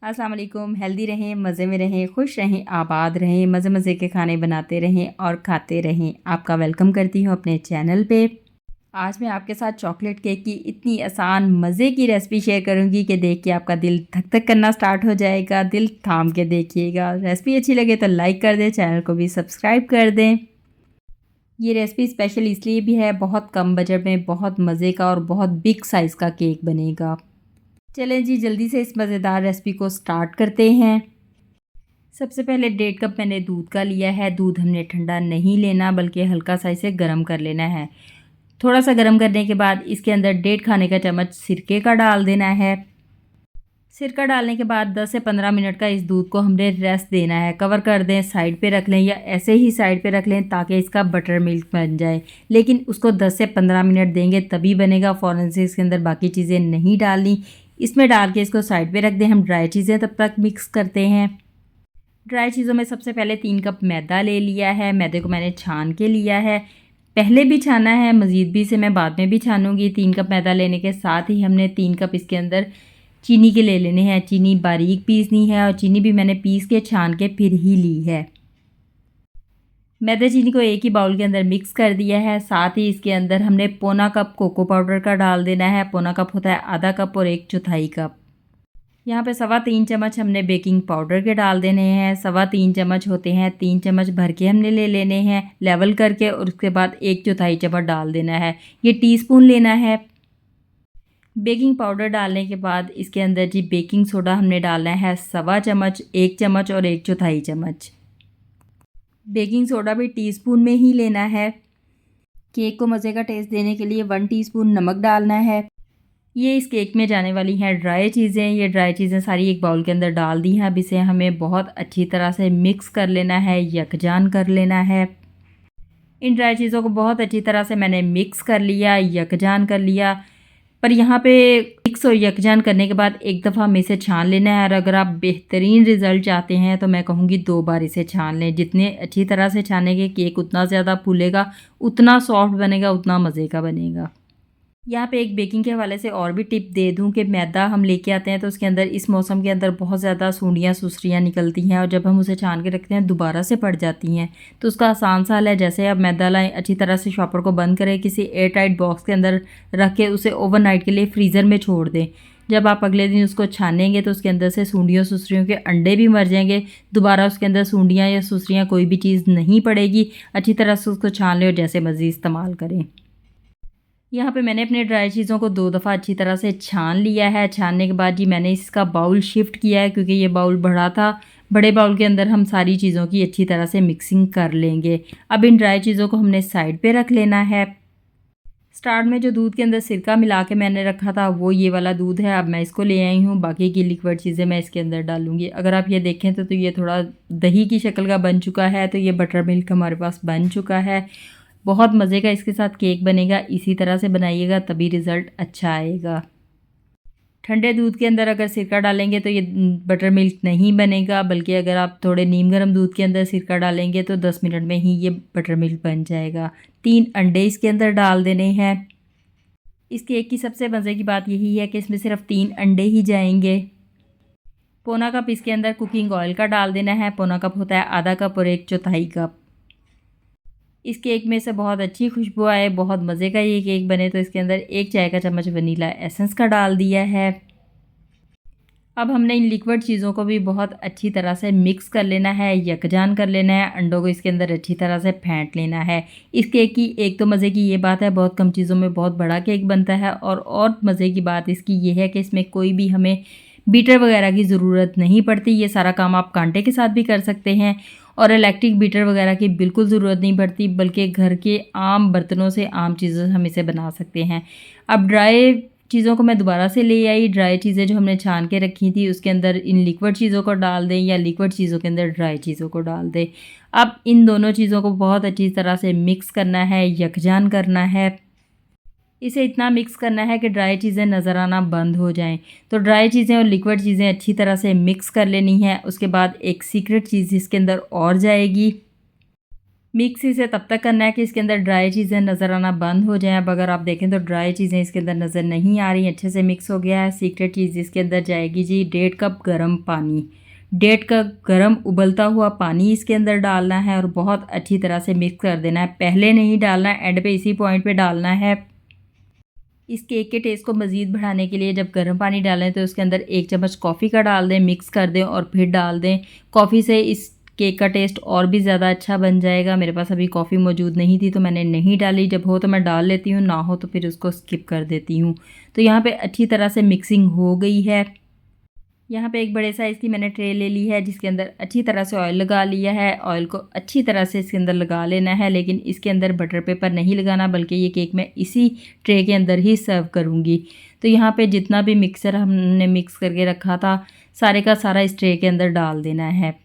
अस्सलाम वालेकुम। हेल्दी रहें, मज़े में रहें, खुश रहें, आबाद रहें, मज़े मज़े के खाने बनाते रहें और खाते रहें। आपका वेलकम करती हूँ अपने चैनल पे। आज मैं आपके साथ चॉकलेट केक की इतनी आसान मज़े की रेसिपी शेयर करूँगी कि देख के आपका दिल धक धक करना स्टार्ट हो जाएगा। दिल थाम के देखिएगा। रेसिपी अच्छी लगे तो लाइक कर दें, चैनल को भी सब्सक्राइब कर दें। ये रेसिपी स्पेशल इसलिए भी है, बहुत कम बजट में बहुत मज़े का और बहुत बिग साइज़ का केक बनेगा। चलें जी, जल्दी से इस मज़ेदार रेसिपी को स्टार्ट करते हैं। सबसे पहले 1.5 कप मैंने दूध का लिया है। दूध हमने ठंडा नहीं लेना बल्कि हल्का सा इसे गर्म कर लेना है। थोड़ा सा गर्म करने के बाद इसके अंदर 1.5 खाने का चम्मच सिरके का डाल देना है। सिरका डालने के बाद 10 से 15 मिनट का इस दूध को हमने रेस्ट देना है। कवर कर दें, साइड पे रख लें या ऐसे ही साइड पे रख लें ताकि इसका बटर मिल्क बन जाए। लेकिन उसको 10 से 15 मिनट देंगे तभी बनेगा। फ़ौरन से इसके अंदर बाकी चीज़ें नहीं डालनी। इसमें डाल के इसको साइड पे रख दें। हम ड्राई चीज़ें तब तक मिक्स करते हैं। ड्राई चीज़ों में सबसे पहले 3 कप मैदा ले लिया है। मैदे को मैंने छान के लिया है। पहले भी छाना है, मज़ीद भी इसे मैं बाद में भी छानूंगी। 3 कप मैदा लेने के साथ ही हमने 3 कप इसके अंदर चीनी के ले लेने हैं। चीनी बारीक पीसनी है और चीनी भी मैंने पीस के छान के फिर ही ली है। मैदे चीनी को एक ही बाउल के अंदर मिक्स कर दिया है। साथ ही इसके अंदर हमने पौना कप कोको पाउडर का डाल देना है। पौना कप होता है आधा कप और 1/4 कप। यहाँ पे 3.25 चम्मच हमने बेकिंग पाउडर के डाल देने हैं। 3.25 चम्मच होते हैं, 3 चम्मच भर के हमने ले लेने हैं लेवल करके और उसके बाद 1/4 चम्मच डाल देना है। ये टीस्पून लेना है। बेकिंग पाउडर डालने के बाद इसके अंदर जी बेकिंग सोडा हमने डालना है 1.25 चम्मच, 1 चम्मच और 1/4 चम्मच। बेकिंग सोडा भी टीस्पून में ही लेना है। केक को मज़े का टेस्ट देने के लिए 1 टीस्पून नमक डालना है। ये इस केक में जाने वाली हैं ड्राई चीज़ें। ये ड्राई चीज़ें सारी एक बाउल के अंदर डाल दी हैं। अब इसे हमें बहुत अच्छी तरह से मिक्स कर लेना है, यकजान कर लेना है। इन ड्राई चीज़ों को बहुत अच्छी तरह से मैंने मिक्स कर लिया, यकजान कर लिया। पर यहाँ पे मिक्स और यकजान करने के बाद एक दफ़ा हमें इसे छान लेना है और अगर आप बेहतरीन रिज़ल्ट चाहते हैं तो मैं कहूँगी 2 बार इसे छान लें। जितने अच्छी तरह से छानेंगे केक उतना ज़्यादा फूलेगा, उतना सॉफ्ट बनेगा, उतना मज़े का बनेगा। यहाँ पे एक बेकिंग के हवाले से और भी टिप दे दूँ कि मैदा हम लेके आते हैं तो उसके अंदर इस मौसम के अंदर बहुत ज़्यादा सूंडियाँ सुसरियाँ निकलती हैं और जब हम उसे छान के रखते हैं दोबारा से पड़ जाती हैं। तो उसका आसान सा हल है, जैसे आप मैदा लाएँ, अच्छी तरह से शॉपर को बंद करें, किसी एयर टाइट बॉक्स के अंदर रख के उसे ओवरनाइट के लिए फ्रीज़र में छोड़ दें। जब आप अगले दिन उसको छानेंगे तो उसके अंदर से सूंडियों सुसरियों के अंडे भी मर जाएंगे। दोबारा उसके अंदर सूंडियाँ या सुसरियाँ कोई भी चीज़ नहीं पड़ेगी। अच्छी तरह से उसको छान लें और जैसे मर्ज़ी इस्तेमाल करें। यहाँ पे मैंने अपने ड्राई चीज़ों को 2 दफ़ा अच्छी तरह से छान लिया है। छानने के बाद जी मैंने इसका बाउल शिफ्ट किया है क्योंकि ये बाउल बड़ा था। बड़े बाउल के अंदर हम सारी चीज़ों की अच्छी तरह से मिक्सिंग कर लेंगे। अब इन ड्राई चीज़ों को हमने साइड पे रख लेना है। स्टार्ट में जो दूध के अंदर सिरका मिला के मैंने रखा था वो ये वाला दूध है। अब मैं इसको ले आई हूँ। बाकी की लिक्विड चीज़ें मैं इसके अंदर डालूँगी। अगर आप ये देखें तो ये थोड़ा दही की शक्ल का बन चुका है। तो ये बटर मिल्क हमारे पास बन चुका है। बहुत मज़े का इसके साथ केक बनेगा। इसी तरह से बनाइएगा तभी रिज़ल्ट अच्छा आएगा। ठंडे दूध के अंदर अगर सिरका डालेंगे तो ये बटर मिल्क नहीं बनेगा, बल्कि अगर आप थोड़े नीम गर्म दूध के अंदर सिरका डालेंगे तो 10 मिनट में ही ये बटर मिल्क बन जाएगा। 3 अंडे इसके अंदर डाल देने हैं। इस केक की सबसे मज़े की बात यही है कि इसमें सिर्फ 3 अंडे ही जाएंगे। पौना कप इसके अंदर कुकिंग ऑयल का डाल देना है। पौना कप होता है आधा कप और 1/4 कप। इस केक में से बहुत अच्छी खुशबू आए, बहुत मज़े का ये केक बने तो इसके अंदर 1 चाय का चम्मच वनीला एसेंस का डाल दिया है। अब हमने इन लिक्विड चीज़ों को भी बहुत अच्छी तरह से मिक्स कर लेना है, यकजान कर लेना है। अंडों को इसके अंदर अच्छी तरह से फेंट लेना है। इस केक की एक तो मज़े की ये बात है, बहुत कम चीज़ों में बहुत बड़ा केक बनता है। और मज़े की बात इसकी ये है कि इसमें कोई भी हमें बीटर वगैरह की ज़रूरत नहीं पड़ती। ये सारा काम आप कांटे के साथ भी कर सकते हैं और इलेक्ट्रिक बीटर वगैरह की बिल्कुल ज़रूरत नहीं पड़ती, बल्कि घर के आम बर्तनों से, आम चीज़ों से हम इसे बना सकते हैं। अब ड्राई चीज़ों को मैं दोबारा से ले आई। ड्राई चीज़ें जो हमने छान के रखी थी उसके अंदर इन लिक्विड चीज़ों को डाल दें या लिक्विड चीज़ों के अंदर ड्राई चीज़ों को डाल दें। अब इन दोनों चीज़ों को बहुत अच्छी तरह से मिक्स करना है, यकजान करना है। इसे इतना मिक्स करना है कि ड्राई चीज़ें नज़र आना बंद हो जाएं। तो ड्राई चीज़ें और लिक्विड चीज़ें अच्छी तरह से मिक्स कर लेनी है। उसके बाद एक सीक्रेट चीज़ इसके अंदर और जाएगी। मिक्स इसे तब तक करना है कि इसके अंदर ड्राई चीज़ें नज़र आना बंद हो जाएं। अब अगर आप देखें तो ड्राई चीज़ें इसके अंदर नज़र नहीं आ रही, अच्छे से मिक्स हो गया है। सीक्रेट चीज़ इसके अंदर जाएगी जी 1.5 कप गर्म पानी। 1.5 कप गर्म उबलता हुआ पानी इसके अंदर डालना है और बहुत अच्छी तरह से मिक्स कर देना है। पहले नहीं डालना है, एंड पे इसी पॉइंट पे डालना है। इस केक के टेस्ट को मज़ीद बढ़ाने के लिए जब गर्म पानी डालें तो उसके अंदर 1 चम्मच कॉफ़ी का डाल दें, मिक्स कर दें और फिर डाल दें। कॉफ़ी से इस केक का टेस्ट और भी ज़्यादा अच्छा बन जाएगा। मेरे पास अभी कॉफ़ी मौजूद नहीं थी तो मैंने नहीं डाली, जब हो तो मैं डाल लेती हूँ, ना हो तो फिर उसको स्किप कर देती हूँ। तो यहाँ पे अच्छी तरह से मिक्सिंग हो गई है। यहाँ पे एक बड़े साइज़ की मैंने ट्रे ले ली है जिसके अंदर अच्छी तरह से ऑयल लगा लिया है। ऑयल को अच्छी तरह से इसके अंदर लगा लेना है, लेकिन इसके अंदर बटर पेपर नहीं लगाना, बल्कि ये केक मैं इसी ट्रे के अंदर ही सर्व करूँगी। तो यहाँ पे जितना भी मिक्सर हमने मिक्स करके रखा था, सारे का सारा इस ट्रे के अंदर डाल देना है।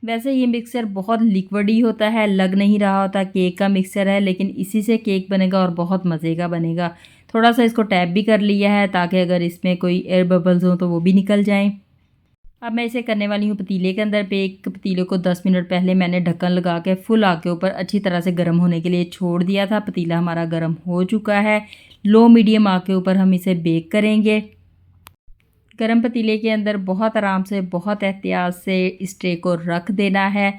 वैसे ये मिक्सचर बहुत लिक्विड ही होता है, लग नहीं रहा होता केक का मिक्सचर है, लेकिन इसी से केक बनेगा और बहुत मज़े का बनेगा। थोड़ा सा इसको टैप भी कर लिया है ताकि अगर इसमें कोई एयर बबल्स हो तो वो भी निकल जाएं। अब मैं इसे करने वाली हूँ पतीले के अंदर पे। एक पतीले को 10 मिनट पहले मैंने ढक्कन लगा के फुल आग के ऊपर अच्छी तरह से गर्म होने के लिए छोड़ दिया था। पतीला हमारा गर्म हो चुका है। लो मीडियम आग के ऊपर हम इसे बेक करेंगे। गरम पतीले के अंदर बहुत आराम से, बहुत एहतियात से इस ट्रे को रख देना है।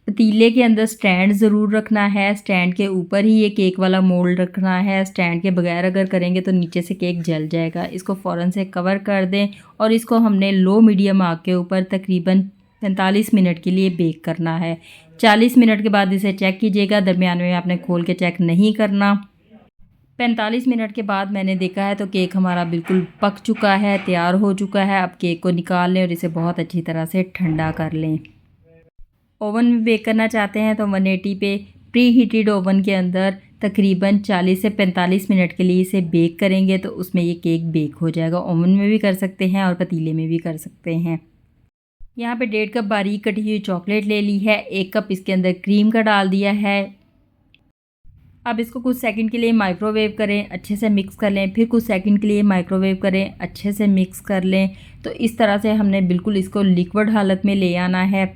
पतीले के अंदर स्टैंड ज़रूर रखना है, स्टैंड के ऊपर ही ये केक वाला मोल्ड रखना है। स्टैंड के बगैर अगर करेंगे तो नीचे से केक जल जाएगा। इसको फ़ौरन से कवर कर दें और इसको हमने लो मीडियम आग के ऊपर तकरीबन 45 मिनट के लिए बेक करना है। 40 मिनट के बाद इसे चेक कीजिएगा, दरमियान में आपने खोल के चेक नहीं करना। 45 मिनट के बाद मैंने देखा है तो केक हमारा बिल्कुल पक चुका है, तैयार हो चुका है। अब केक को निकाल लें और इसे बहुत अच्छी तरह से ठंडा कर लें। ओवन में बेक करना चाहते हैं तो 180 पे प्री हीटेड ओवन के अंदर तकरीबन 40 से 45 मिनट के लिए इसे बेक करेंगे तो उसमें ये केक बेक हो जाएगा। ओवन में भी कर सकते हैं और पतीले में भी कर सकते हैं। यहाँ पे 1.5 कप बारीक कटी हुई चॉकलेट ले ली है, 1 कप इसके अंदर क्रीम का डाल दिया है। अब इसको कुछ सेकंड के लिए माइक्रोवेव करें, अच्छे से मिक्स कर लें, फिर कुछ सेकंड के लिए माइक्रोवेव करें, अच्छे से मिक्स कर लें। तो इस तरह से हमने बिल्कुल इसको लिक्विड हालत में ले आना है।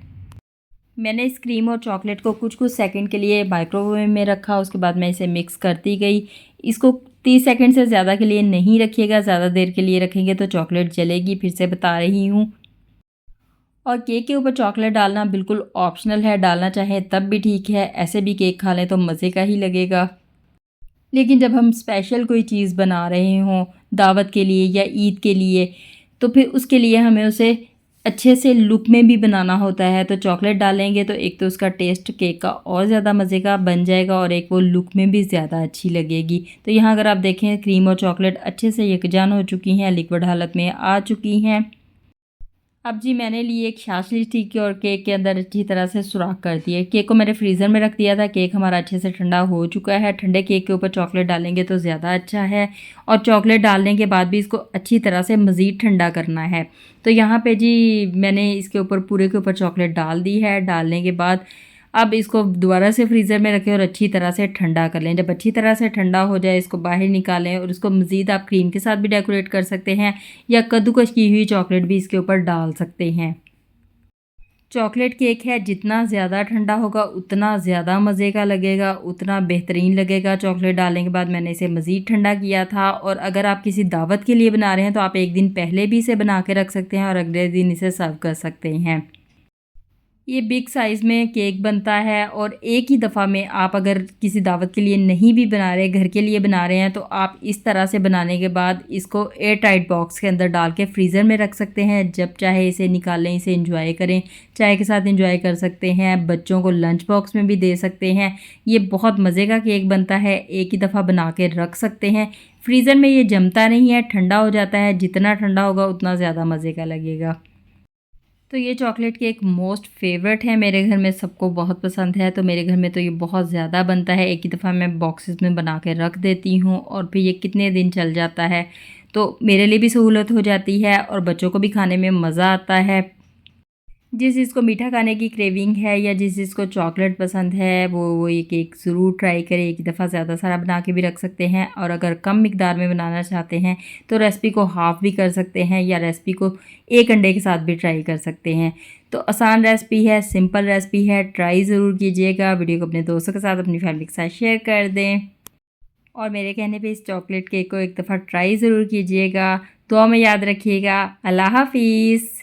मैंने इस क्रीम और चॉकलेट को कुछ सेकंड के लिए माइक्रोवेव में रखा, उसके बाद मैं इसे मिक्स करती गई। इसको 30 सेकंड से ज़्यादा के लिए नहीं रखिएगा, ज़्यादा देर के लिए रखेंगे तो चॉकलेट जलेगी, फिर से बता रही हूँ। और केक के ऊपर चॉकलेट डालना बिल्कुल ऑप्शनल है, डालना चाहे तब भी ठीक है, ऐसे भी केक खा लें तो मज़े का ही लगेगा। लेकिन जब हम स्पेशल कोई चीज़ बना रहे हों दावत के लिए या ईद के लिए, तो फिर उसके लिए हमें उसे अच्छे से लुक में भी बनाना होता है। तो चॉकलेट डालेंगे तो एक तो उसका टेस्ट केक का और ज़्यादा मज़े का बन जाएगा और एक वो लुक में भी ज़्यादा अच्छी लगेगी। तो यहाँ अगर आप देखें क्रीम और चॉकलेट अच्छे से यकजान हो चुकी हैं, लिक्विड हालत में आ चुकी हैं। अब जी मैंने लिए एक छाछ ली और केक के अंदर अच्छी तरह से सुराख कर दिए। केक को मैंने फ्रीज़र में रख दिया था। केक हमारा अच्छे से ठंडा हो चुका है। ठंडे केक के ऊपर चॉकलेट डालेंगे तो ज़्यादा अच्छा है और चॉकलेट डालने के बाद भी इसको अच्छी तरह से मज़ीद ठंडा करना है। तो यहाँ पे जी मैंने इसके ऊपर पूरे के ऊपर चॉकलेट डाल दी है। डालने के बाद अब इसको दोबारा से फ्रीज़र में रखें और अच्छी तरह से ठंडा कर लें। जब अच्छी तरह से ठंडा हो जाए इसको बाहर निकालें और इसको मज़ीद आप क्रीम के साथ भी डेकोरेट कर सकते हैं या कद्दूकस की हुई चॉकलेट भी इसके ऊपर डाल सकते हैं। चॉकलेट केक है, जितना ज़्यादा ठंडा होगा उतना ज़्यादा मज़े का लगेगा, उतना बेहतरीन लगेगा। चॉकलेट डालने के बाद मैंने इसे मज़ीद ठंडा किया था और अगर आप किसी दावत के लिए बना रहे हैं तो आप एक दिन पहले भी इसे बना के रख सकते हैं और अगले दिन इसे सर्व कर सकते हैं। ये बिग साइज़ में केक बनता है और एक ही दफ़ा में आप अगर किसी दावत के लिए नहीं भी बना रहे, घर के लिए बना रहे हैं, तो आप इस तरह से बनाने के बाद इसको एयर टाइट बॉक्स के अंदर डाल के फ्रीज़र में रख सकते हैं। जब चाहे इसे निकालें, इसे एंजॉय करें, चाय के साथ एंजॉय कर सकते हैं, बच्चों को लंच बॉक्स में भी दे सकते हैं। ये बहुत मज़े का केक बनता है, एक ही दफ़ा बना के रख सकते हैं। फ्रीज़र में ये जमता नहीं है, ठंडा हो जाता है। जितना ठंडा होगा उतना ज़्यादा मज़े का लगेगा। तो ये चॉकलेट केक मोस्ट फेवरेट है, मेरे घर में सबको बहुत पसंद है। तो मेरे घर में तो ये बहुत ज़्यादा बनता है, एक ही दफ़ा मैं बॉक्सेस में बना के रख देती हूँ और फिर ये कितने दिन चल जाता है। तो मेरे लिए भी सहूलत हो जाती है और बच्चों को भी खाने में मज़ा आता है। जिस चीज़ को मीठा खाने की क्रेविंग है या जिस चीज़ को चॉकलेट पसंद है वो ये केक ज़रूर ट्राई करें। एक दफ़ा ज़्यादा सारा बना के भी रख सकते हैं और अगर कम मिकदार में बनाना चाहते हैं तो रेसिपी को हाफ़ भी कर सकते हैं या रेसिपी को एक अंडे के साथ भी ट्राई कर सकते हैं। तो आसान रेसिपी है, सिंपल रेसिपी है, ट्राई ज़रूर कीजिएगा। वीडियो को अपने दोस्तों के साथ, अपनी फैमिली के साथ शेयर कर दें और मेरे कहने पे इस चॉकलेट केक को एक दफ़ा ट्राई ज़रूर कीजिएगा। दुआ में याद रखिएगा। अल्लाह हाफ़िज़।